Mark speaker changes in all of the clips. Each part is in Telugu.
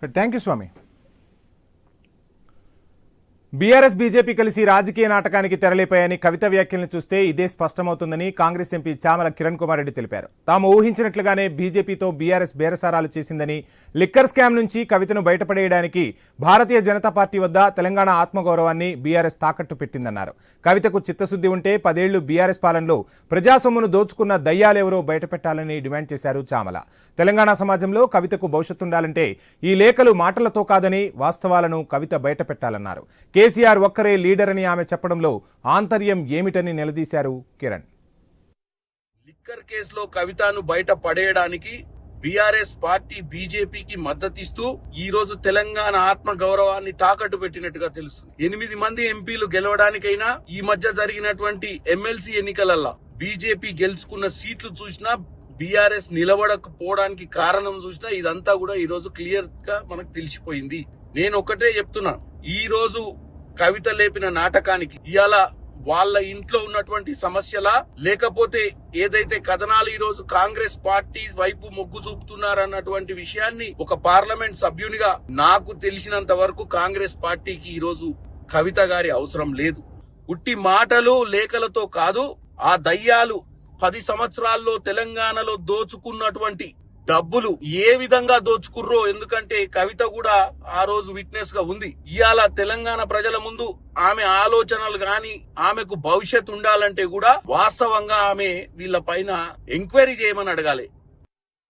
Speaker 1: థ్యాంక్ యూ స్వామి. బీఆర్ఎస్ బీజేపీ కలిసి రాజకీయ నాటకానికి తెరలేపాయని కవిత వ్యాఖ్యలను చూస్తే ఇదే స్పష్టమవుతుందని కాంగ్రెస్ ఎంపీ చామల కిరణ్ కుమార్ రెడ్డి తెలిపారు. తాము ఊహించినట్లుగానే బీజేపీతో బీఆర్ఎస్ బేరసారాలు చేసిందని, లిక్కర్ స్కామ్ నుంచి కవితను బయటపడేయడానికి భారతీయ జనతా పార్టీ వద్ద తెలంగాణ ఆత్మగౌరవాన్ని బీఆర్ఎస్ తాకట్టు పెట్టిందన్నారు. కవితకు చిత్తశుద్ధి ఉంటే 10 ఏళ్లు బీఆర్ఎస్ పాలనలో ప్రజాసొమ్మును దోచుకున్న దయ్యాలెవరో బయటపెట్టాలని డిమాండ్ చేశారు చామల. తెలంగాణ సమాజంలో కవితకు భవిష్యత్తుండాలంటే ఈ లేఖలు మాటలతో కాదని వాస్తవాలను కవిత బయటపెట్టాలన్నారు. కేసీఆర్ ఒక్కరే లీడర్ అని ఆమె చెప్పడంలో ఆంతర్యం ఏమిటని నిలదీశారు కిరణ్.
Speaker 2: లిక్కర్ కేసులో కవితను బయట పడేయడానికి బీఆర్ఎస్ పార్టీ బీజేపీకి మద్దతిస్తూ ఈ రోజు తెలంగాణ ఆత్మ గౌరవాన్ని తాకట్టు పెట్టినట్టుగా తెలుస్తుంది. 8 మంది ఎంపీలు గెలవడానికైనా ఈ మధ్య జరిగినటువంటి ఎమ్మెల్సీ ఎన్నికలలో బీజేపీ గెలుచుకున్న సీట్లు చూసినా, బీఆర్ఎస్ నిలబడకపోవడానికి కారణం చూసినా ఇదంతా కూడా ఈ రోజు క్లియర్ గా మనకు తెలిసిపోయింది. నేను ఒకటే చెప్తున్నా, ఈ రోజు కవిత లేపిన నాటకానికి ఇవాళ వాళ్ళ ఇంట్లో ఉన్నటువంటి సమస్యలా, లేకపోతే ఏదైతే కథనాలు ఈ రోజు కాంగ్రెస్ పార్టీ వైపు మొగ్గు చూపుతున్నారన్నటువంటి విషయాన్ని ఒక పార్లమెంట్ సభ్యునిగా నాకు తెలిసినంత వరకు కాంగ్రెస్ పార్టీకి ఈ రోజు కవిత గారి అవసరం లేదు. ఉట్టి మాటలు లేఖలతో కాదు, ఆ దయ్యాలు 10 సంవత్సరాల్లో తెలంగాణలో దోచుకున్నటువంటి డబ్బులు ఏ విధంగా దోచుకుర్రో, ఎందుకంటే కవిత కూడా ఆ రోజు విట్నెస్ గా ఉంది. ఇవాళ తెలంగాణ ప్రజల ముందు ఆమె ఆలోచనలు గాని, ఆమెకు భవిష్యత్తు ఉండాలంటే కూడా వాస్తవంగా ఆమె వీళ్ళ పైన ఎంక్వైరీ చేయమని అడగాలి.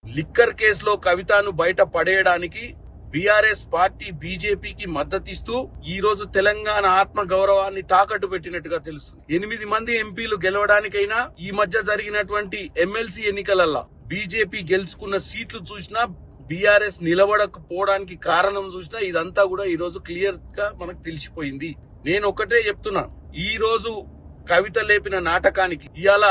Speaker 2: లిక్కర్ కేసులో కవితను బయట పడేయడానికి బీఆర్ఎస్ పార్టీ బీజేపీకి మద్దతిస్తూ ఈ రోజు తెలంగాణ ఆత్మ గౌరవాన్ని తాకట్టు పెట్టినట్టుగా తెలుస్తుంది. 8 మంది ఎంపీలు గెలవడానికైనా ఈ మధ్య జరిగినటువంటి ఎమ్మెల్సీ ఎన్నికలలో బీజేపీ గెలుచుకున్న సీట్లు చూసినా, బీఆర్ఎస్ నిలబడకపోవడానికి కారణం చూసినా ఇదంతా కూడా ఈ రోజు క్లియర్ గా మనకు తెలిసిపోయింది. నేను ఒకటే చెప్తున్నా, ఈ రోజు కవిత లేపిన నాటకానికి ఇవాళ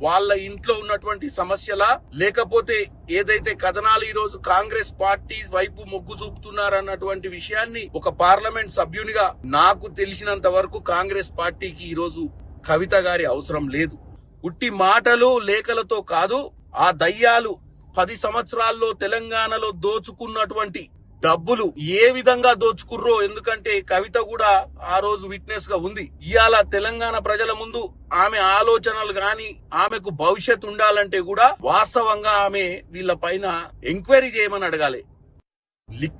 Speaker 2: వాళ్ళ ఇంట్లో ఉన్నటువంటి సమస్యలా, లేకపోతే ఏదైతే కథనాలు ఈ రోజు కాంగ్రెస్ పార్టీ వైపు మొగ్గు చూపుతున్నారన్నటువంటి విషయాన్ని ఒక పార్లమెంట్ సభ్యునిగా నాకు తెలిసినంత వరకు కాంగ్రెస్ పార్టీకి ఈ రోజు కవిత గారి అవసరం లేదు. ఉట్టి మాటలు లేఖలతో కాదు, ఆ దయ్యాలు 10 సంవత్సరాల్లో తెలంగాణలో దోచుకున్నటువంటి డబ్బులు ఏ విధంగా దోచుకుర్రో, ఎందుకంటే కవిత కూడా ఆ రోజు విట్నెస్ గా ఉంది. ఇవాళ తెలంగాణ ప్రజల ముందు ఆమె ఆలోచనలు గాని, ఆమెకు భవిష్యత్తు ఉండాలంటే కూడా వాస్తవంగా ఆమె వీళ్ళ పైన ఎంక్వైరీ చేయమని అడగాలి. లిక్కర్